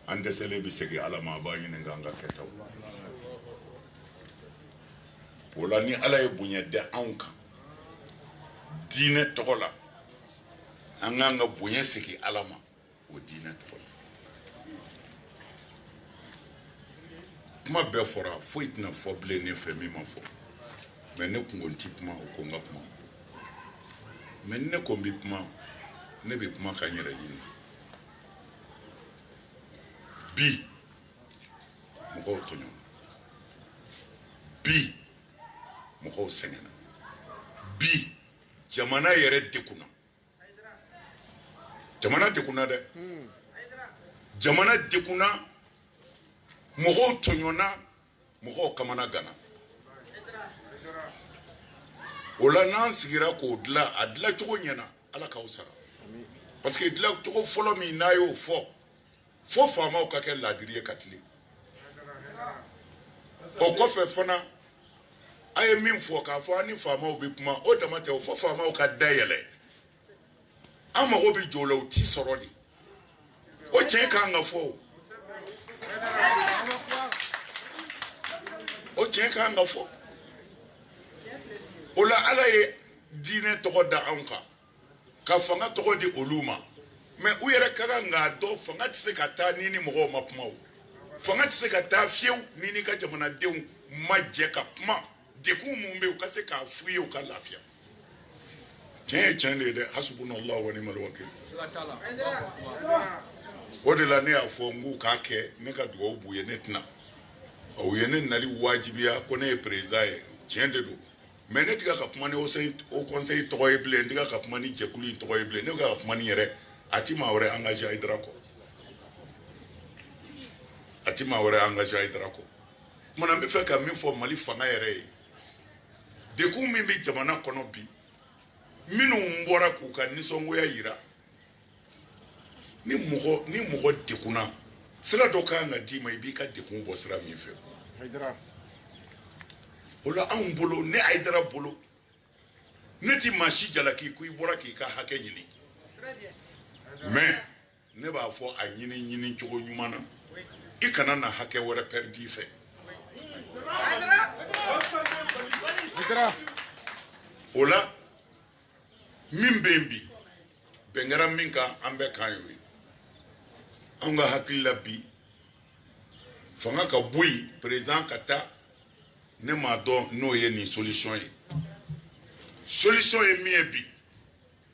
an dɛsɛlen bɛ segin ala ma a b'a ɲini k'an ka kɛtaw o la ni ala ye bonya da anw kan diinɛ tɔgɔ la an k'an ka bonya segin ala ma o diinɛ tɔgɔ la kuma bɛɛ fɔra foyi tɛna fɔ bilen ne fɛ min ma fɔ mais ne kun ti kuma o ko n ka kuma mais ne ko n bɛ kuma ne bɛ kuma ka n yɛrɛ ɲini bi mɔgɔw tɔɲɔna bi mɔgɔw sɛgɛnna bi jamana yɛrɛ degunna jamana degunna dɛ jamana degunna mɔgɔw tɔɲɔna mɔgɔw kamana gana o la n'an sigira k'o dilan a dilan cogo ɲɛna ala k'aw sara parce que dilan cogo fɔlɔ min n'a y'o fɔ fo faamaw ka kɛ laadiri ye ka tilen o kɔfɛ fana a ye min fɔ k'a fɔ an ni faamaw bɛ kuma o dama tɛ o fo faamaw ka dayɛlɛ an mago bɛ jɔ o la o t'i sɔrɔ de o tiɲɛ kan ka fɔ o tiɲɛ kan ka fɔ o la ala ye diinɛ tɔgɔ da anw kan ka fanga tɔgɔ di olu ma mais u yɛrɛ ka kan k'a dɔn fanga tɛ se ka taa ni mɔgɔw ma kuma o fanga tɛ se ka taa fiyewu ni ka jamanadenw ma jɛ ka kuma dekun mun bɛ u ka se k'a f'u ye u ka lafiya tiɲɛ ye tiɲɛ de ye dɛ hasbunallahu wa ni'mal wakil o de la ne y'a fɔ n k'u k'a kɛ ne ka dugawu b'u ye ne tɛna u ye ne nali wajibiya ko ne ye président ye tiɲɛ de don mais ne tɛ ka kuma ni o conseil tɔgɔ ye bilen n tɛ ka kuma ni jɛkulu in tɔgɔ ye bilen ne bɛ ka kuma ni yɛrɛ a ti maa wɛrɛ engagé Hayidara kɔ a ti maa wɛrɛ engagé Hayidara kɔ kumana n bɛ fɛ ka min fɔ Mali fanga yɛrɛ ye dekun min bɛ jamana kɔnɔ bi minnu bɔra k'u ka nisɔngoya yira ni mɔgɔ dekunna sira dɔ kan ka d'i ma i b'i ka dekun bɔ sira min fɛ o la anw bolo ne Hayidara bolo ne ti maa si jalaki ko i bɔra k'i ka hakɛ ɲini mais ne b'a fɔ a ɲini cogo ɲuman na i kana na hakɛ wɛrɛ perdre i fɛ o la min bɛ yen bi bɛn kɛra min kan an bɛɛ kan y'o ye an ka hakili la bi fanga ka bɔ yen président ka taa ne m'a dɔn n'o ye nin solution ye solution ye min ye bi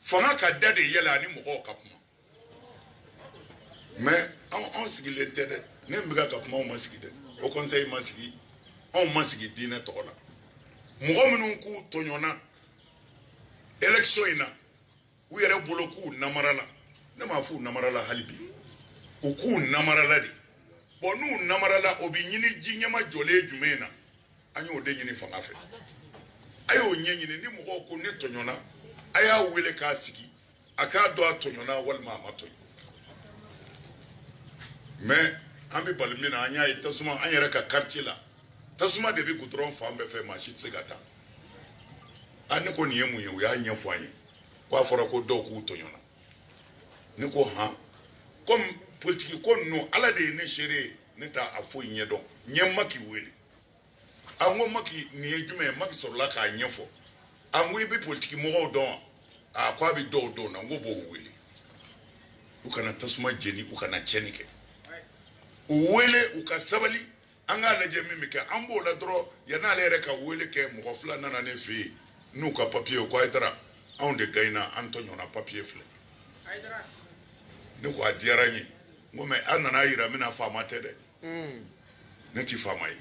fanga ka da de yɛlɛ ani mɔgɔw ka kuma mais anw sigilen tɛ dɛ ne bɛ ka kuma anw ma sigi dɛ o conseil ma sigi anw ma sigi diinɛ tɔgɔ la mɔgɔ minnu k'u tɔɲɔna élection in na u yɛrɛ bolo k'u namarala ne m'a fɔ u namarala hali bi u k'u namarala de bon n'u namarala o bɛ ɲini ji ɲɛma jɔlen jumɛn na an y'o de ɲini fanga fɛ a y'o ɲɛɲini ni mɔgɔw ko ne tɔɲɔna a y'a wele k'a sigi a k'a dɔn a tɔɲɔna walima a ma tɔɲɔ mais an bɛ bali min na an y'a ye tasuma an yɛrɛ ka quartier la tasuma de bɛ goudron fan bɛɛ fɛ maa si tɛ se ka taa a ne ko nin ye mun ye u y'a ɲɛfɔ an ye k'a fɔra ko dɔw k'u tɔɲɔna ne ko han comme politique ko ninnu ala de ye ne seere ye ne t'a a foyi ɲɛdɔn n ye Maki wele a n ko Maki nin ye jumɛn ye Maki sɔrɔla k'a ɲɛfɔ a n ko i bɛ politique mɔgɔw dɔn wa a ko a bɛ dɔw dɔn na n ko b'o wele u kana tasuma jeni u kana tiɲɛni kɛ u wele u ka sabali an k'a lajɛ min bɛ kɛ an b'o la dɔrɔn yan'ale yɛrɛ ka wele kɛ mɔgɔ fila nana ne fɛ yen n'u ka papiye ko Hayidara anw de gagné an tɔɲɔna papiye filɛ ne ko a diyara n ye n ko mais an nana yira min na faama tɛ dɛ ne ti faama ye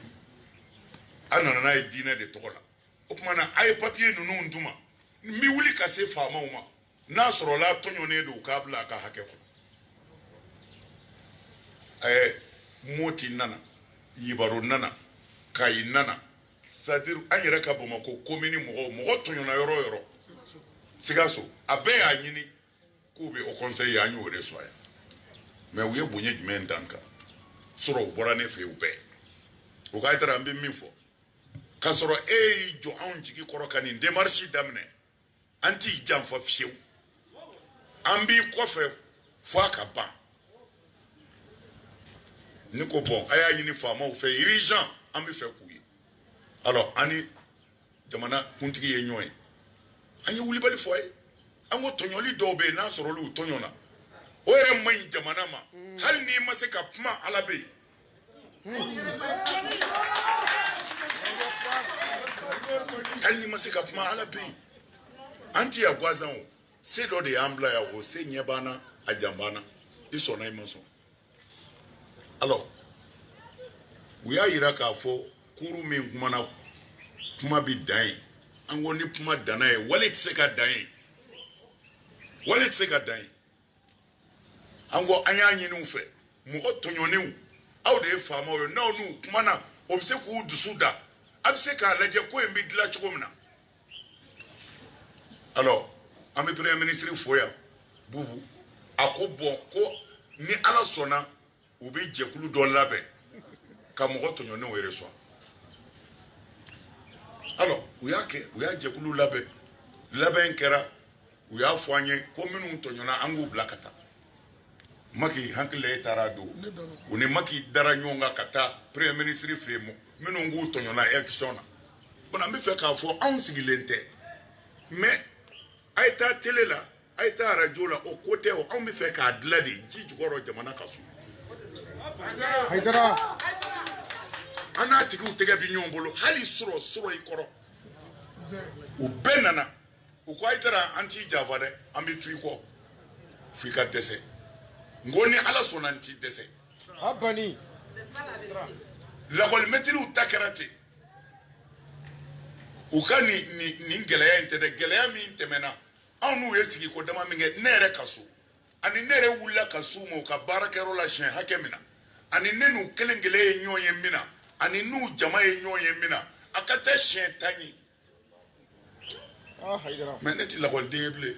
an nana n'a ye diinɛ de tɔgɔ la o tuma na a ye papiye ninnu d'u ma n bɛ wuli ka se faamaw ma n'a sɔrɔla tɔɲɔnen don u k'a bila a ka hakɛ kɔnɔ Moti nana Yibaro nana Kayi nana c'est-à-dire an yɛrɛ ka Bamakɔ commune mɔgɔ tɔɲɔna yɔrɔ o yɔrɔ Sikaso a bɛɛ y'a ɲini k'u bɛ au conseil an y'o reçu yan mais u ye bonya jumɛn d'an kan sɔrɔ u bɔra ne fɛ yen u bɛɛ o ka Hayidara an bɛ min fɔ k'a sɔrɔ e y'i jɔ anw jigi kɔrɔ ka nin démarche daminɛ an t'i janfa fiyewu an b'i kɔfɛ fɔ a ka ban ni ko bon aya yini faamaw fɛ irijan an bɛ fɛ k'u ye alors ani jamana kuntigi ye ɲɔgɔn ye an ye wulibali fɔ ye an ko tɔɲɔli dɔw bɛ yen n'a sɔrɔ olu tɔɲɔna o yɛrɛ man ɲi jamana ma hali n'i ma se ka kuma ala bɛ yen hali n'i ma se ka kuma ala bɛ yen an ti ya gansan o se dɔ de y'an bila yan o se ɲɛ banna a jan banna i sɔnna i ma sɔn alors u y'a yira k'a fɔ kuru min kumana kuma bi dan ye an ko ni kuma danna ye wale tɛ se ka dan ye wale tɛ se ka dan ye an ko an y'a ɲini u fɛ mɔgɔ tɔɲɔnenw aw de ye faamaw ye n'aw n'u kumana o bɛ se k'u dusu da a bɛ se k'a lajɛ ko in bɛ dilan cogo min na alors an bɛ premier ministre fo yan Bubu a ko bon ko ni ala sɔnna u bɛ jɛkulu dɔ labɛn ka mɔgɔ tɔɲɔnenw reçoit alors u y'a kɛ u y'a jɛkulu labɛn kɛra u y'a fɔ an ye ko minnu tɔɲɔna an k'u bila ka taa Macky hakili e taara don u ni Macky dara ɲɔgɔn kan ka taa premier ministre fɛ yen minnu k'u tɔɲɔna election na bon an bɛ fɛ k'a fɔ anw sigilen tɛ mais a ye taa télé la a ye taa radio la o ko tɛ o anw bɛ fɛ k'a dilan de ji jukɔrɔ jamana ka so an n'a tigiw tɛgɛ bɛ ɲɔgɔn bolo hali sɔrɔ i kɔrɔ u bɛɛ nana u ko a ye taara an t'i janfa dɛ an bɛ tu i kɔ f'i ka dɛsɛ n ko ni ala sɔnna n t'i dɛsɛ lakɔlimɛtiriw ta kɛra ten u ka nin gɛlɛya in tɛ dɛ gɛlɛya min tɛmɛna anw n'u ye sigi ko dama min kɛ ne yɛrɛ ka so ani ne yɛrɛ wulila ka s'u ma u ka baarakɛyɔrɔ la siɲɛ hakɛ min na ani ne n'u kelen kelen ye ɲɔgɔn ye min na ani n'u jama ye ɲɔgɔn ye min na a ka taa siɲɛ 10 ye mais ne tɛ lakɔliden ye bilen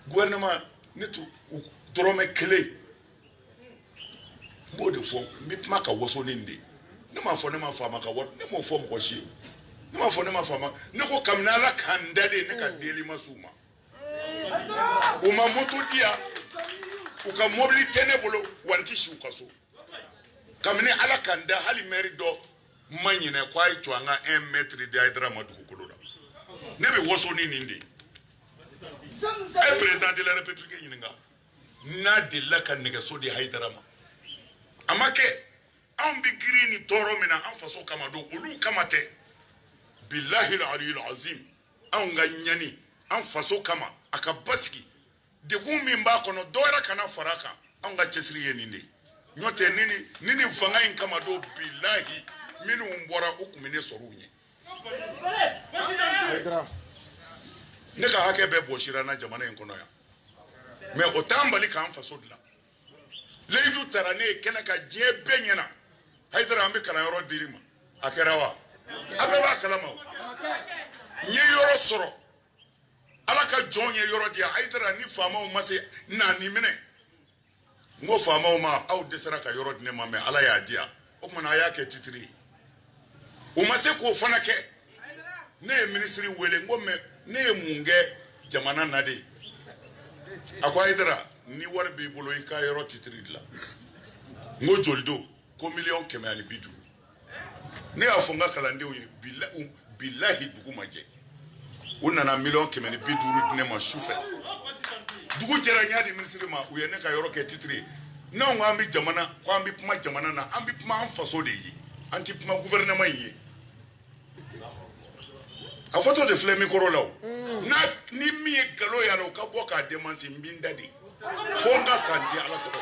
gouvernement ne t'u dɔrɔmɛ kelen n b'o de fɔ n bɛ kuma ka waso ni nin de ne m'a fɔ ne ma faama ka wari ne m'o fɔ mɔgɔ si ye ne m'a fɔ ne ma faama ne ko kabini ala k'an da de ne ka deli ma s'u ma u ma moto di yan u ka mobili tɛ ne bolo wa n tɛ si u ka so kabini ala k'an da hali maire dɔ ma ɲinɛ ko a ye to an ka 1 mètre di Hayidara ma dugukolo la ne bɛ waso ni nin de a ye président de la république ɲininka n'a delila ka nɛgɛso di Hayidara ma a ma kɛ anw bɛ girin ni tɔɔrɔ min na an faso kama don olu kama tɛ billahi aliyul azim anw ka ɲani an faso kama a ka basigi dekun min b'a kɔnɔ dɔ wɛrɛ kana fara a kan anw ka cɛsiri ye nin de n'o tɛ ni nin fanga in kama don billahi minnu bɔra u tun bɛ ne sɔrɔ u ɲɛ ne ka hakɛ bɛɛ bɔsira n na jamana in kɔnɔ yan mais o t'an bali k'an faso dilan Layidu taara ne ye kɛnɛ ka diɲɛ bɛɛ ɲɛna Hayidara an bɛ kalanyɔrɔ dir'i ma a kɛra wa a bɛɛ b'a kalama o n ye yɔrɔ sɔrɔ ala ka jɔn ye yɔrɔ di yan Hayidara ni faamaw ma se n'a ni minɛ n ko faamaw ma aw dɛsɛra ka yɔrɔ di ne ma mais ala y'a di yan o kumana a y'a kɛ titiri ye u ma se k'o fana kɛ ne ye minisiri wele n ko mais ne ye mun kɛ jamana na de a ko Hayidara ni wari b'i bolo i ka yɔrɔ titiri dilan n ko joli don ko 150 ne y'a fɔ n ka kalandenw ye bilahi dugu ma jɛ u nana 150 di ne ma su fɛ dugu jɛra n y'a di minisiri ma u ye ne ka yɔrɔ kɛ titiri ye n'anw k'an bɛ jamana ko an bɛ kuma jamana na an bɛ kuma an faso de ye an tɛ kuma gouvernement in ye a fɔtɔ de filɛ mikoro la o ni min ye nkalon y'a la o ka bɔ k'a démentir n bɛ n da de fo n ka santi ala tɔgɔ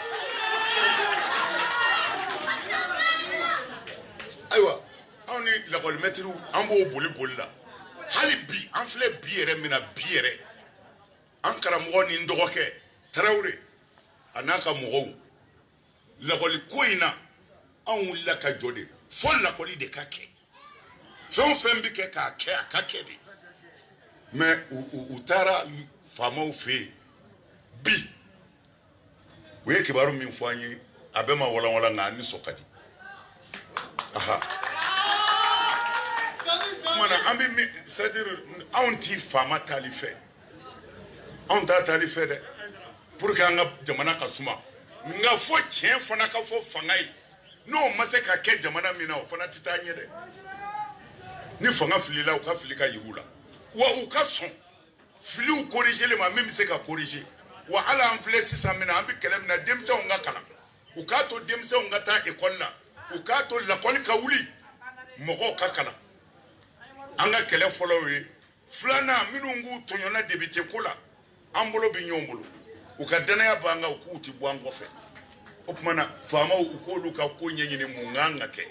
ayiwa anw ni lakɔlimɛtiriw an b'o boli la hali bi an filɛ bi yɛrɛ min na bi yɛrɛ an karamɔgɔ ni n dɔgɔkɛ Tarawele a n'a ka mɔgɔw lakɔli ko in na anw wulila ka jɔ de fo lakɔli de ka kɛ fɛn o fɛn bɛ kɛ k'a kɛ a ka kɛ de mais u taara faamaw fɛ yen bi u ye kibaru min fɔ an ye a bɛɛ ma walanwalan nka an nisɔn ka di aha kumana an bɛ c'est-à-dire anw ti faama taali fɛ anw t'a taali fɛ dɛ pour que an ka jamana ka suma nga fo tiɲɛ fana ka fɔ fanga ye n'o ma se ka kɛ jamana min na o fana tɛ taa ɲɛ dɛ ni fanga filila u ka fili ka yiru la wa u ka sɔn filiw corriger ma min bɛ se ka corriger wa hali an filɛ sisan min na an bɛ kɛlɛ min na denmisɛnw ka kalan u k'a to denmisɛnw ka taa ekɔli la u k'a to lakɔli ka wuli mɔgɔw ka kalan an ka kɛlɛ fɔlɔ ye filanan minnu k'u tɔɲɔna député ko la an bolo bɛ ɲɔgɔn bolo u ka danaya b'an kan u k'u ti bɔ an kɔfɛ o tuma na faamaw u k'olu ka ko ɲɛɲini mun kan ka kɛ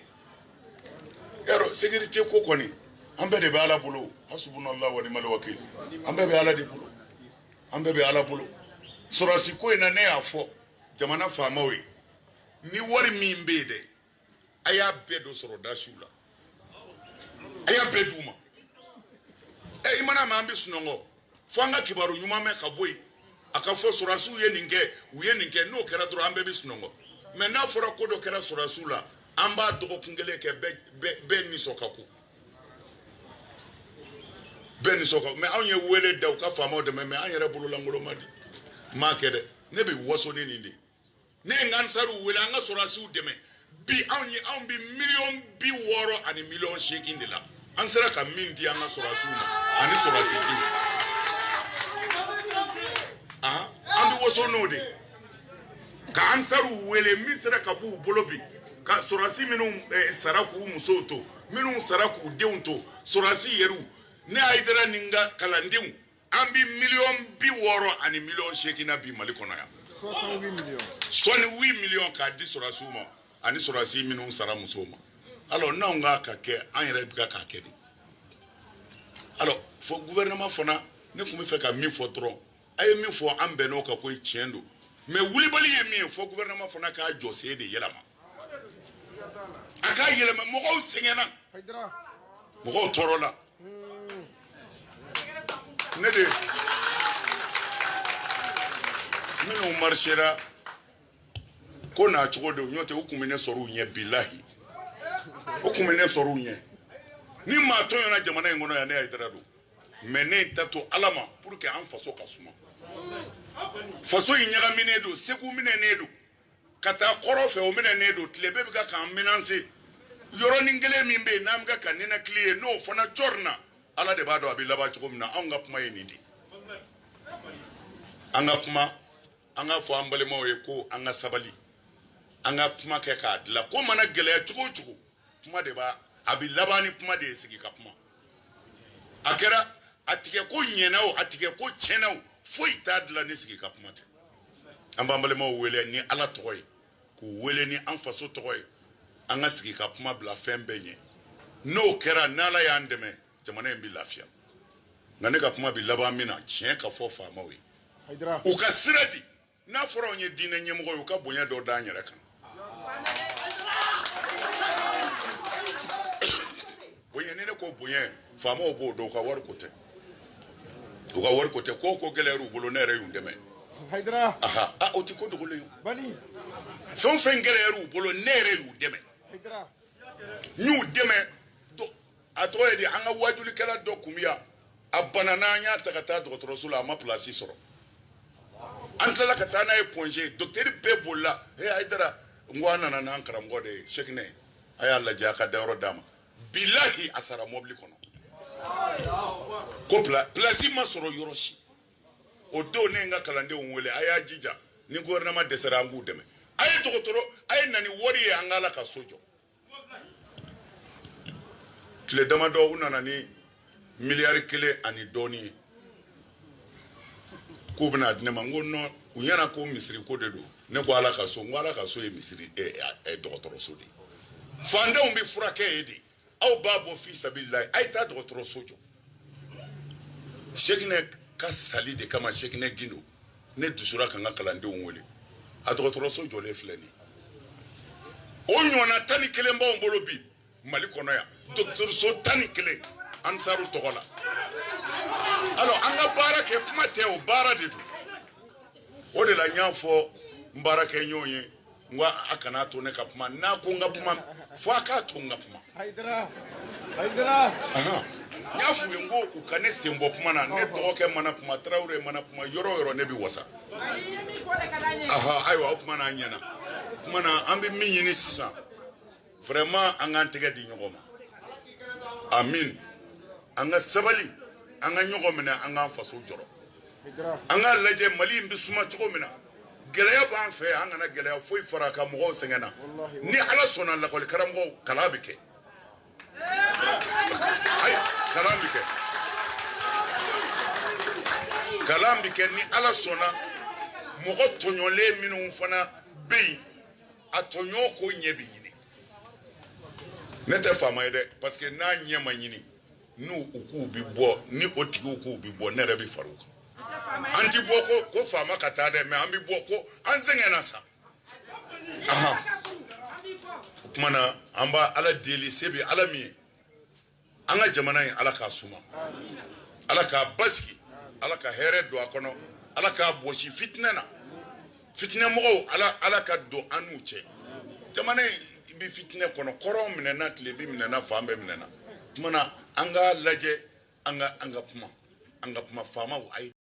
yarɔ sécurité ko kɔni an bɛɛ de bɛ ala bolo hasbunallahu wa ni'mal wakil an bɛɛ bɛ ala de bolo an bɛɛ bɛ ala bolo sɔrɔsi ko in na ne y'a fɔ jamana faamaw ye ni wari min bɛ yen dɛ a y'a bɛɛ dɔ sɔrɔ dasiw la a y'a bɛɛ d'u ma i mana ma an bɛ sunɔgɔ fo an ka kibaru ɲuman mɛn ka bɔ yen a ka fɔ sɔrɔsiw ye nin kɛ u ye nin kɛ n'o kɛra dɔrɔn an bɛɛ bɛ sunɔgɔ mɛ n'a fɔra ko dɔ kɛra sɔrɔsiw la an b'a dɔgɔkun kelen kɛ bɛɛ nisɔn ka ko bɛɛ nisɔn ka ko mɛ anw ye wele da u ka faamaw dɛmɛ mɛ an yɛrɛ bololankolon ma di m'a kɛ dɛ ne bɛ waso ni nin de ne ye n ka ansariw wele an ka sɔrɔsiw dɛmɛ bi anw bi $660 ani $8 de la an sera ka min di an ka sɔrɔsiw ma ani sɔrɔsidenw an bɛ waso n'o de ka ansariw wele min sera ka b'u bolo bi ka sɔrɔsi minnu sara k'u musow to minnu sara k'u denw to sɔrɔsi yɛrɛw ne Hayidara ni n ka kalandenw an bi $660 ani $8 na bi Mali kɔnɔ yan 68 millions k'a di sɔrɔsiw ma ani sɔrɔsi minnu sara musow ma alors n'anw k'a ka kɛ an yɛrɛ bɛ k'a kɛ de alors fo gouvernement fana ne tun bɛ fɛ ka min fɔ dɔrɔn a ye min fɔ an bɛnn'o kan ko tiɲɛ don mais wulibali ye min ye fo gouvernement fana k'a jɔ sen de yɛlɛma a k'a yɛlɛma mɔgɔw sɛgɛnna mɔgɔw tɔɔrɔla ne de minnu marchera ko n'a cogo de n'o tɛ u tun bɛ ne sɔrɔ u ɲɛ bilahi u tun bɛ ne sɔrɔ u ɲɛ ni maa tɔɲɔna jamana in kɔnɔ yan ne Hayidara don mais ne ta to ala ma pour que an faso ka suma faso in ɲagaminen don segu minɛnen don ka taa kɔrɔ fɛ o minɛnen don tile bɛɛ bɛ ka k'an menacer yɔrɔnin kelen min bɛ yen n'an bɛ ka ninakili ye n'o fana cɔri na ala de b'a dɔn a bɛ laban cogo min na anw ka kuma ye nin de an ka kuma an ka fɔ an balimaw ye ko an ka sabali an ka kuma kɛ k'a dilan ko mana gɛlɛya cogo o cogo kuma de b'a a bɛ laban ni kuma de ye sigi ka kuma a kɛra a tigɛ ko ɲɛna o a tigɛ ko tiɲɛna o foyi t'a dilan ni sigi ka kuma tɛ an b'an balimaw wele ni ala tɔgɔ ye k'u wele ni an faso tɔgɔ ye an ka sigi ka kuma bila fɛn bɛɛ ɲɛ n'o kɛra n'ala y'an dɛmɛ jamana in bɛ lafiya nka ne ka kuma bɛ laban min na tiɲɛ ka fɔ faamaw ye u ka sira di n'a fɔra anw ye diinɛ ɲɛmɔgɔ ye u ka bonya dɔ d'an yɛrɛ kan bonya ni ne ko bonya faamaw b'o dɔn u ka wari ko tɛ u ka wari ko tɛ ko ko gɛlɛyara u bolo ne yɛrɛ y'u dɛmɛ Hayidara o ti ko dogolen ye bani fɛn o fɛn gɛlɛyara u bolo ne yɛrɛ y'u dɛmɛ Hayidara n y'u dɛmɛ a tɔgɔ ye di an ka wajulikɛla dɔ kun bɛ yan a banana an y'a ta ka taa dɔgɔtɔrɔso la a ma pilasi sɔrɔ an tilala ka taa n'a ye pɔnze dɔkitɛri bɛɛ bolila Hayidara n ko an nana n'an karamɔgɔ de ye Sekinɛ a y'a lajɛ a ka dayɔrɔ d'a ma bilahi a sara mɔbili kɔnɔ ko pilasi ma sɔrɔ yɔrɔ si o don ne ye n ka kalandenw wele a y'a jija ni gouvernement dɛsɛra an k'u dɛmɛ a ye dɔgɔtɔrɔ a ye na ni wari ye an ka ala ka so jɔ tile damadɔ u nana ni miliyari 1 ani dɔɔni ye k'u bɛna di ne ma n ko non u ɲɛna ko misiri ko de don ne ko ala ka so n ko ala ka so ye misiri dɔgɔtɔrɔso de ye fandenw bɛ furakɛ ye de aw b'a bɔ fi sabililahi a ye taa dɔgɔtɔrɔso jɔ Sekinɛ ka sali de kama Sekinɛ Gindo ne dusura ka n ka kalandenw wele a dɔgɔtɔrɔso jɔlen filɛ nin ye o ɲɔgɔnna 11 b'anw bolo bi Mali kɔnɔ yan dɔgɔtɔrɔso 11 ansaru tɔgɔ la alors an ka baara kɛ kuma tɛ o baara de don o de la n y'a fɔ n baarakɛ ɲɔgɔn ye n ko a kana to ne ka kuma n'a ko n ka kuma fo a k'a to n ka kuma Hayidara n y'a f'u ye n ko u ka ne sen bɔ kuma na ne dɔgɔkɛ mana kuma Tarawele mana kuma yɔrɔ o yɔrɔ ne bɛ wasa aha ayiwa o kuma na ɲɛna kuma na an bɛ min ɲini sisan vraiment an k'an tɛgɛ di ɲɔgɔn ma amin an ka sabali an ka ɲɔgɔn minɛ an k'an faso jɔrɔ an ka lajɛ mali in bɛ suma cogo min na gɛlɛya b'an fɛ an kana gɛlɛya foyi fara ka mɔgɔw sɛgɛn na ni ala sɔnna lakɔli karamɔgɔw kalan bɛ kɛ ayi kalan bɛ kɛ kalan bɛ kɛ ni ala sɔnna mɔgɔ tɔɲɔlen minnu fana bɛ yen a tɔɲɔ ko ɲɛ bɛ ɲini ne tɛ faama ye dɛ parce que n'a ɲɛ ma ɲini n'u k'u bɛ bɔ ni o tigiw k'u bɛ bɔ ne yɛrɛ bɛ far'u kan an ti bɔ ko faama ka taa dɛ mais an bɛ bɔ ko an sɛgɛnna sa o tuma na an b'a ala deli se bɛ ala min ye an ka jamana in ala k'a suma ala k'a basigi ala ka hɛrɛ don a kɔnɔ ala k'a bɔsi fitinɛ na fitinɛ mɔgɔw ala ka don an n'u cɛ jamana in bɛ fitinɛ kɔnɔ kɔrɔw minɛna tilebi minɛna fan bɛɛ minɛna o tuma na an k'a lajɛ an ka kuma faamaw ayi